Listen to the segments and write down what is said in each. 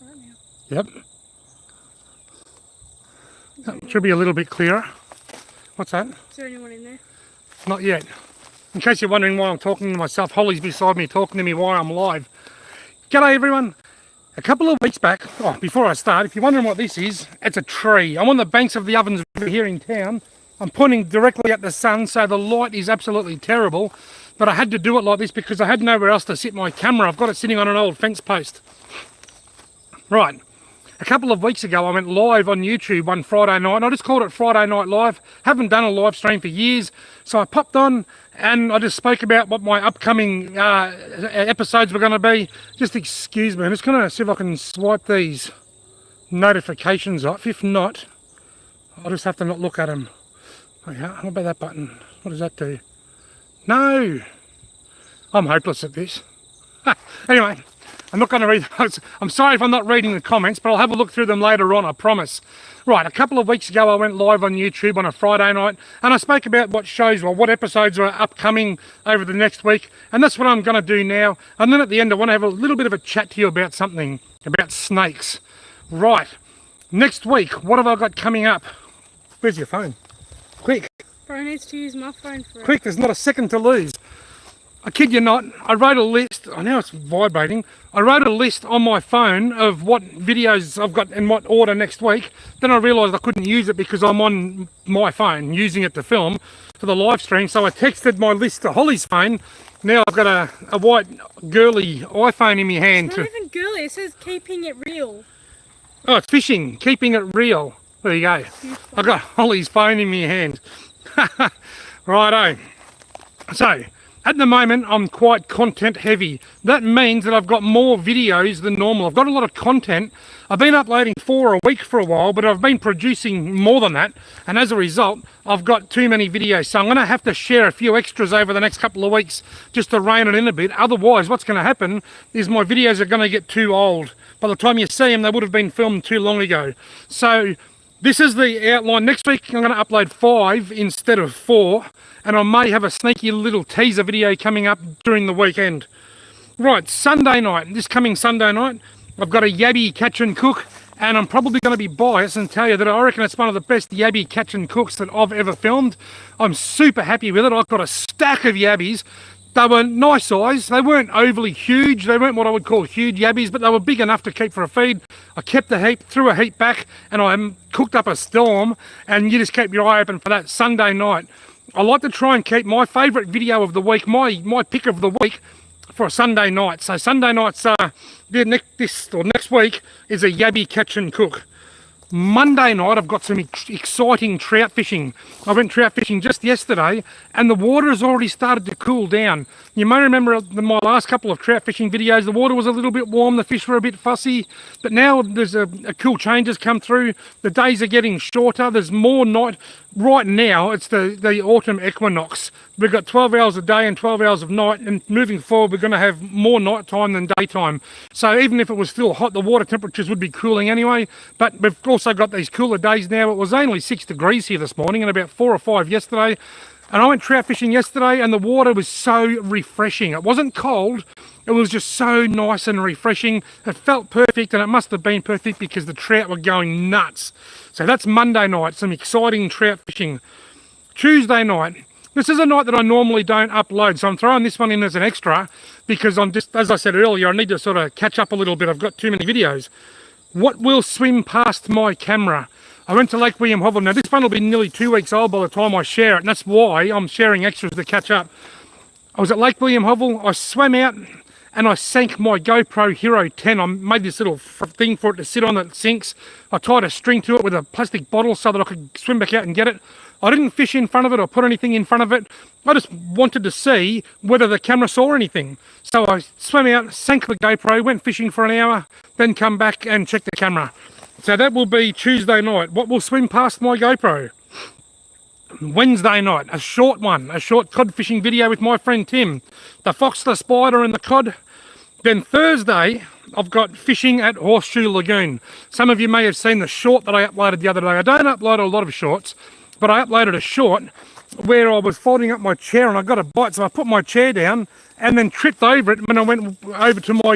right now. Yep. That should be a little bit clearer. What's that? Is there anyone in there? Not yet. In case you're wondering why I'm talking to myself, Holly's beside me talking to me while I'm live. G'day everyone. A couple of weeks back, before I start, if you're wondering what this is, it's a tree. I'm on the banks of the Ovens River here in town. I'm pointing directly at the sun, so the light is absolutely terrible. But I had to do it like this because I had nowhere else to sit my camera. I've got it sitting on an old fence post. Right. A couple of weeks ago, I went live on YouTube one Friday night, and I just called it Friday Night Live. Haven't done a live stream for years, so I popped on and I just spoke about what my upcoming episodes were going to be. Just excuse me, I'm just going to see if I can swipe these notifications off. If not, I'll just have to not look at them. Okay, how about that button? What does that do? No! I'm hopeless at this. Anyway. I'm not going to read those. I'm sorry if I'm not reading the comments, but I'll have a look through them later on, I promise. Right, a couple of weeks ago I went live on YouTube on a Friday night and I spoke about what shows or what episodes are upcoming over the next week, and that's what I'm going to do now. And then at the end I want to have a little bit of a chat to you about something, about snakes. Right, next week, what have I got coming up? Where's your phone? Quick. Bro needs to use my phone for it. Quick, there's not a second to lose. I kid you not, I wrote a list, I know it's vibrating, I wrote a list on my phone of what videos I've got in what order next week. Then I realised I couldn't use it because I'm on my phone using it to film for the live stream, so I texted my list to Holly's phone. Now I've got a white girly iPhone in my hand. It's not even girly, it says keeping it real. Oh, it's fishing, keeping it real. There you go. Beautiful. I've got Holly's phone in my hand. Righto. So, at the moment, I'm quite content heavy. That means that I've got more videos than normal. I've got a lot of content. I've been uploading 4 a week for a while, but I've been producing more than that. And as a result, I've got too many videos. So I'm going to have to share a few extras over the next couple of weeks just to rein it in a bit. Otherwise, what's going to happen is my videos are going to get too old. By the time you see them, they would have been filmed too long ago. So this is the outline. Next week, I'm going to upload 5 instead of 4. And I may have a sneaky little teaser video coming up during the weekend. Right, Sunday night, this coming Sunday night, I've got a yabby catch and cook, and I'm probably going to be biased and tell you that I reckon it's one of the best yabby catch and cooks that I've ever filmed. I'm super happy with it. I've got a stack of yabbies. They were nice size. They weren't overly huge. They weren't what I would call huge yabbies, but they were big enough to keep for a feed. I kept the heap, threw a heap back, and I cooked up a storm, and you just keep your eye open for that Sunday night. I like to try and keep my favourite video of the week, my pick of the week, for a Sunday night. So Sunday nights, next week is a yabby catch and cook. Monday night, I've got some exciting trout fishing. I went trout fishing just yesterday, and the water has already started to cool down. You may remember my last couple of trout fishing videos, the water was a little bit warm, the fish were a bit fussy, but now there's a cool change has come through. The days are getting shorter, there's more night. Right now, it's the autumn equinox. We've got 12 hours a day and 12 hours of night, and moving forward, we're going to have more night time than daytime. So even if it was still hot, the water temperatures would be cooling anyway, but we've also got these cooler days now. It was only 6 degrees here this morning and about 4 or 5 yesterday. And I went trout fishing yesterday, and the water was so refreshing. It wasn't cold, it was just so nice and refreshing. It felt perfect, and it must have been perfect because the trout were going nuts. So that's Monday night, some exciting trout fishing. Tuesday night, this is a night that I normally don't upload, so I'm throwing this one in as an extra because I'm just, as I said earlier, I need to sort of catch up a little bit. I've got too many videos. What will swim past my camera? I went to Lake William Hovell. Now this one will be nearly 2 weeks old by the time I share it, and that's why I'm sharing extras to catch up. I was at Lake William Hovell. I swam out and I sank my GoPro Hero 10. I made this little thing for it to sit on that sinks. I tied a string to it with a plastic bottle so that I could swim back out and get it. I didn't fish in front of it or put anything in front of it. I just wanted to see whether the camera saw anything. So I swam out, sank the GoPro, went fishing for an hour, then come back and check the camera. So that will be Tuesday night. What will swim past my GoPro? Wednesday night, a short one, a short cod fishing video with my friend Tim. The fox, the spider and the cod. Then Thursday, I've got fishing at Horseshoe Lagoon. Some of you may have seen the short that I uploaded the other day. I don't upload a lot of shorts, but I uploaded a short where I was folding up my chair and I got a bite, so I put my chair down and then tripped over it when I went over to my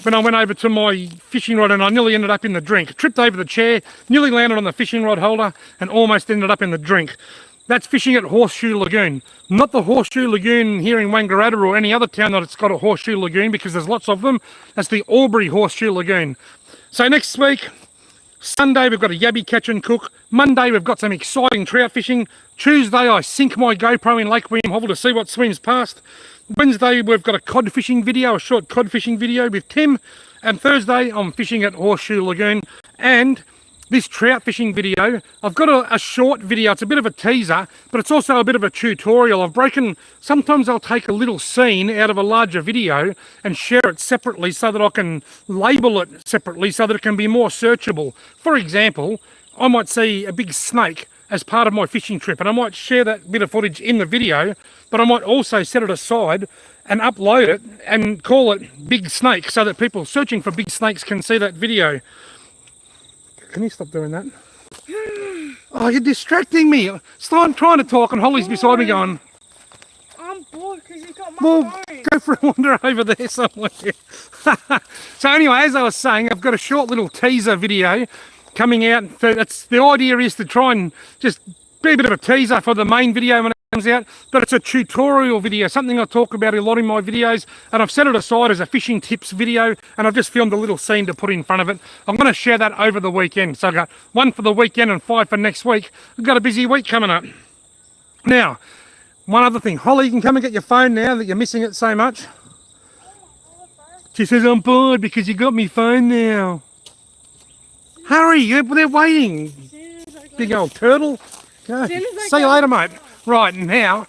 when I went over to my fishing rod and I nearly ended up in the drink. Tripped over the chair, nearly landed on the fishing rod holder and almost ended up in the drink. That's fishing at Horseshoe Lagoon. Not the Horseshoe Lagoon here in Wangaratta or any other town that's got a Horseshoe Lagoon, because there's lots of them. That's the Albury Horseshoe Lagoon. So next week, Sunday we've got a yabby catch and cook. Monday we've got some exciting trout fishing. Tuesday I sink my GoPro in Lake William Hobble to see what swims past. Wednesday we've got a cod fishing video, a short cod fishing video with Tim. And Thursday I'm fishing at Horseshoe Lagoon. And this trout fishing video, I've got a short video. It's a bit of a teaser, but it's also a bit of a tutorial. Sometimes I'll take a little scene out of a larger video and share it separately so that I can label it separately so that it can be more searchable. For example, I might see a big snake as part of my fishing trip, and I might share that bit of footage in the video, but I might also set it aside and upload it and call it Big Snake so that people searching for big snakes can see that video. Can you stop doing that? Oh, you're distracting me. I'm trying to talk and Holly's beside me going, I'm bored because you've got my well, phone. go for a wander over there somewhere. So anyway, as I was saying, I've got a short little teaser video coming out. So the idea is to try and just be a bit of a teaser for the main video when it comes out, but it's a tutorial video, something I talk about a lot in my videos, and I've set it aside as a fishing tips video, and I've just filmed a little scene to put in front of it. I'm going to share that over the weekend. So I've got 1 for the weekend and 5 for next week. We've got a busy week coming up. Now, one other thing. Holly, you can come and get your phone now that you're missing it so much. She says, I'm bored because you got me phone now. Hurry, they're waiting. Big old turtle. Go. See you later, mate. Right, now,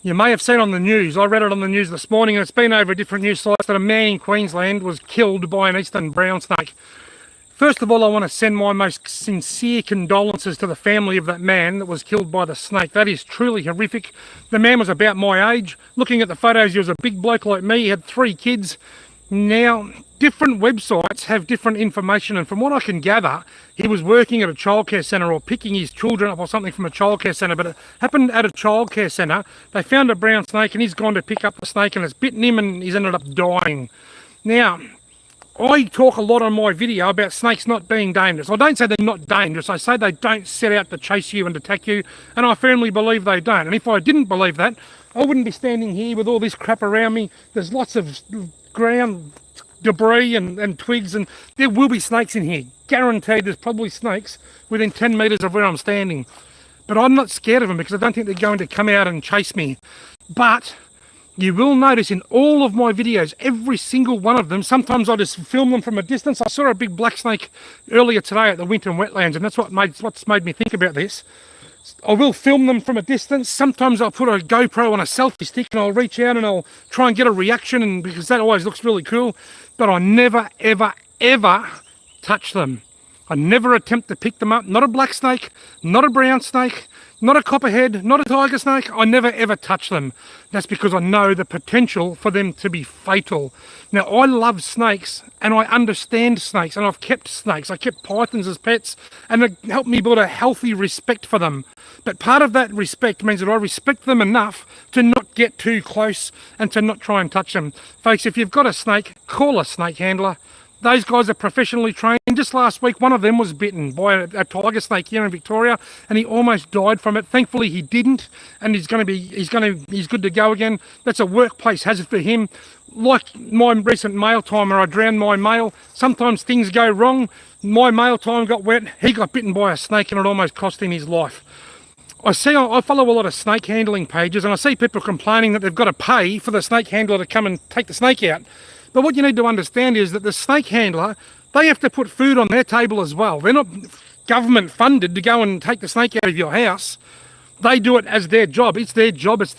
you may have seen on the news, I read it on the news this morning, and it's been over different news sites, that a man in Queensland was killed by an eastern brown snake. First of all, I want to send my most sincere condolences to the family of that man that was killed by the snake. That is truly horrific. The man was about my age. Looking at the photos, he was a big bloke like me. He had 3 kids. Now, different websites have different information, and from what I can gather, he was working at a childcare centre or picking his children up or something from a childcare centre, but it happened at a childcare centre. They found a brown snake and he's gone to pick up the snake and it's bitten him and he's ended up dying. Now, I talk a lot on my video about snakes not being dangerous. I don't say they're not dangerous. I say they don't set out to chase you and attack you, and I firmly believe they don't. And if I didn't believe that, I wouldn't be standing here with all this crap around me. There's lots of ground debris and twigs, and there will be snakes in here. Guaranteed there's probably snakes within 10 metres of where I'm standing. But I'm not scared of them because I don't think they're going to come out and chase me. But you will notice in all of my videos, every single one of them, sometimes I just film them from a distance. I saw a big black snake earlier today at the Winton Wetlands, and that's what's made me think about this. I will film them from a distance. Sometimes I'll put a GoPro on a selfie stick and I'll reach out and I'll try and get a reaction, and because that always looks really cool. But I never, ever, ever touch them. I never attempt to pick them up. Not a black snake, not a brown snake, not a copperhead, not a tiger snake. I never ever touch them. That's because I know the potential for them to be fatal. Now, I love snakes and I understand snakes, and I've kept snakes. I kept pythons as pets, and it helped me build a healthy respect for them. But part of that respect means that I respect them enough to not get too close and to not try and touch them. Folks, if you've got a snake, call a snake handler. Those guys are professionally trained. Just last week, one of them was bitten by a tiger snake here in Victoria, and he almost died from it. Thankfully, he didn't, and he's good to go again. That's a workplace hazard for him. Like my recent mail time where I drowned my mail, sometimes things go wrong. My mail time got wet. He got bitten by a snake, and it almost cost him his life. I follow a lot of snake handling pages, and I see people complaining that they've got to pay for the snake handler to come and take the snake out. But what you need to understand is that the snake handler, they have to put food on their table as well. They're not government funded to go and take the snake out of your house. They do it as their job. It's their job. It's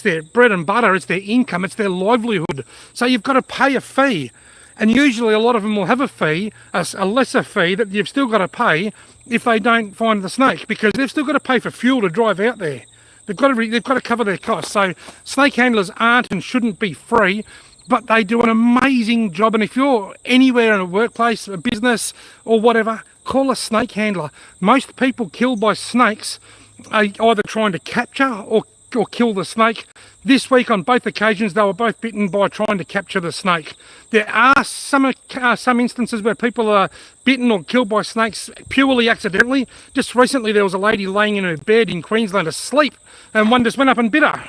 their bread and butter. It's their income. It's their livelihood. So you've got to pay a fee. And usually a lot of them will have a fee, a lesser fee that you've still got to pay if they don't find the snake, because they've still got to pay for fuel to drive out there. They've got to cover their costs. So snake handlers aren't and shouldn't be free, but they do an amazing job. And if you're anywhere in a workplace, a business or whatever, call a snake handler. Most people killed by snakes are either trying to capture or or kill the snake. This week, on both occasions, they were both bitten by trying to capture the snake. There are some instances where people are bitten or killed by snakes purely accidentally. Just recently, there was a lady laying in her bed in Queensland asleep, and one just went up and bit her.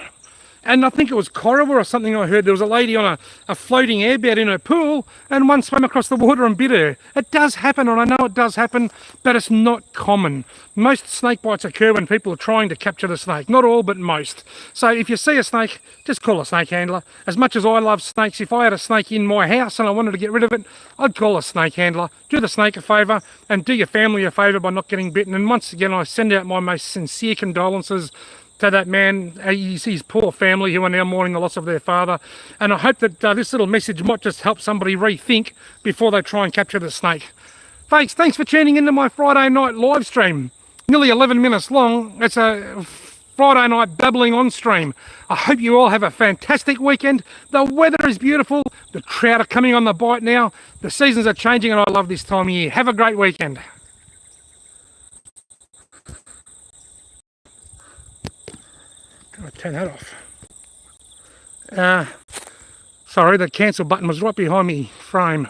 And I think it was Corowa or something I heard. There was a lady on a floating airbed in her pool, and one swam across the water and bit her. It does happen, and I know it does happen, but it's not common. Most snake bites occur when people are trying to capture the snake. Not all, but most. So if you see a snake, just call a snake handler. As much as I love snakes, if I had a snake in my house and I wanted to get rid of it, I'd call a snake handler. Do the snake a favour, and do your family a favour by not getting bitten. And once again, I send out my most sincere condolences to that man, his poor family who are now mourning the loss of their father. And I hope that this little message might just help somebody rethink before they try and capture the snake. Folks, thanks for tuning into my Friday night live stream. Nearly 11 minutes long. It's a Friday night babbling on stream. I hope you all have a fantastic weekend. The weather is beautiful. The trout are coming on the bite now. The seasons are changing and I love this time of year. Have a great weekend. I'll turn that off. Sorry, the cancel button was right behind me frame.